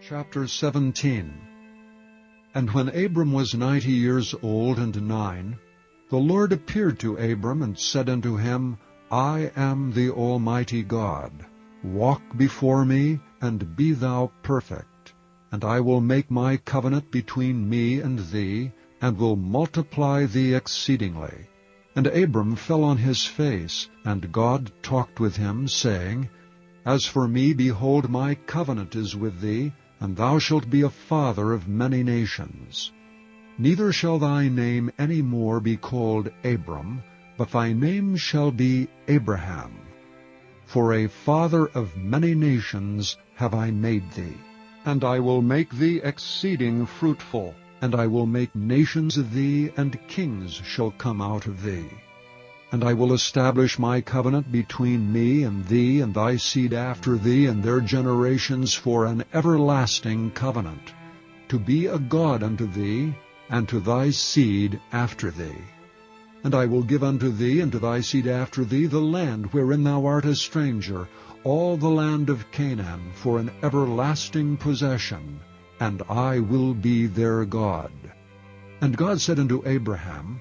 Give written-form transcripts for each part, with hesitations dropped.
Chapter 17. And when Abram was 90 years old and 9, the Lord appeared to Abram and said unto him, I am the Almighty God. Walk before me, and be thou perfect. And I will make my covenant between me and thee, and will multiply thee exceedingly. And Abram fell on his face, and God talked with him, saying, As for me, behold, my covenant is with thee, and thou shalt be a father of many nations. Neither shall thy name any more be called Abram, but thy name shall be Abraham. For a father of many nations have I made thee. And I will make thee exceeding fruitful, and I will make nations of thee, and kings shall come out of thee. And I will establish my covenant between me and thee and thy seed after thee and their generations for an everlasting covenant, to be a God unto thee, and to thy seed after thee. And I will give unto thee and to thy seed after thee the land wherein thou art a stranger, all the land of Canaan, for an everlasting possession, and I will be their God. And God said unto Abraham,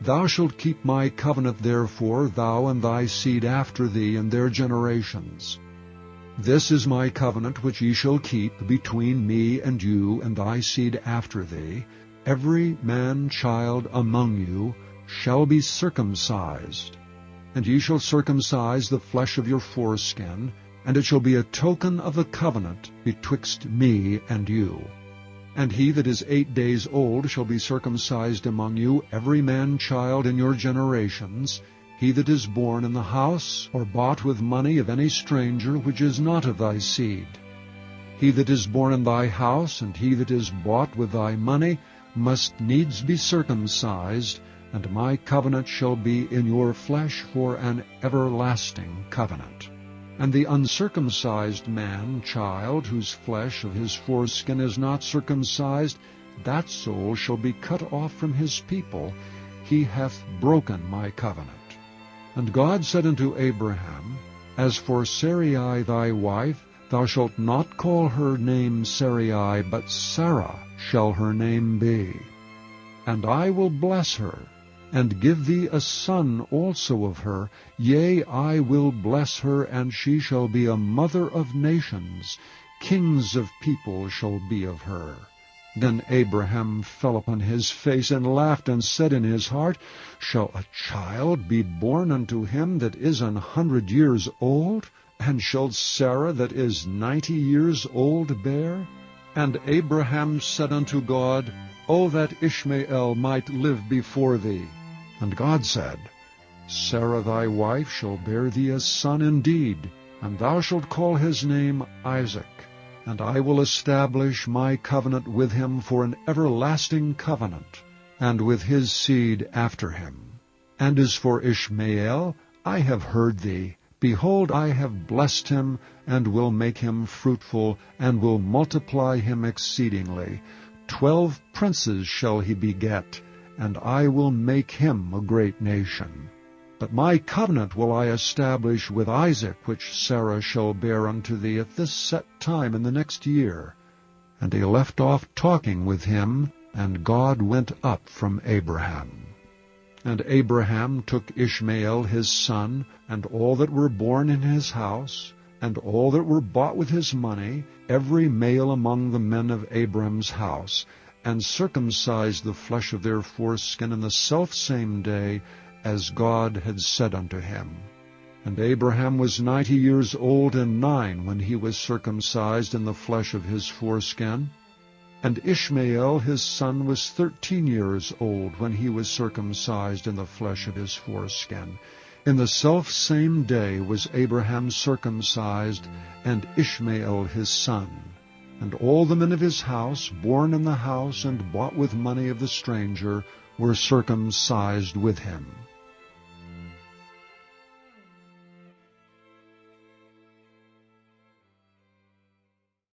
Thou shalt keep my covenant therefore, thou and thy seed after thee and their generations. This is my covenant which ye shall keep between me and you and thy seed after thee. Every man-child among you shall be circumcised. And ye shall circumcise the flesh of your foreskin, and it shall be a token of the covenant betwixt me and you. And he that is 8 days old shall be circumcised among you, every man-child in your generations, he that is born in the house or bought with money of any stranger which is not of thy seed. He that is born in thy house, and he that is bought with thy money, must needs be circumcised, and my covenant shall be in your flesh for an everlasting covenant. And the uncircumcised man-child, whose flesh of his foreskin is not circumcised, that soul shall be cut off from his people. He hath broken my covenant. And God said unto Abraham, As for Sarai thy wife, thou shalt not call her name Sarai, but Sarah shall her name be. And I will bless her, and give thee a son also of her. Yea, I will bless her, and she shall be a mother of nations. Kings of people shall be of her. Then Abraham fell upon his face, and laughed, and said in his heart, Shall a child be born unto him that is 100 years old? And shall Sarah that is 90 years old bear? And Abraham said unto God, O that Ishmael might live before thee. And God said, Sarah thy wife shall bear thee a son indeed, and thou shalt call his name Isaac. And I will establish my covenant with him for an everlasting covenant, and with his seed after him. And as for Ishmael, I have heard thee. Behold, I have blessed him, and will make him fruitful, and will multiply him exceedingly. 12 princes shall he beget, and I will make him a great nation. But my covenant will I establish with Isaac, which Sarah shall bear unto thee at this set time in the next year. And he left off talking with him, and God went up from Abraham. And Abraham took Ishmael his son, and all that were born in his house, and all that were bought with his money, every male among the men of Abram's house, and circumcised the flesh of their foreskin in the selfsame day, as God had said unto him. And Abraham was 90 years old and 9 when he was circumcised in the flesh of his foreskin. And Ishmael his son was 13 years old when he was circumcised in the flesh of his foreskin. In the selfsame day was Abraham circumcised, and Ishmael his son. And all the men of his house, born in the house and bought with money of the stranger, were circumcised with him.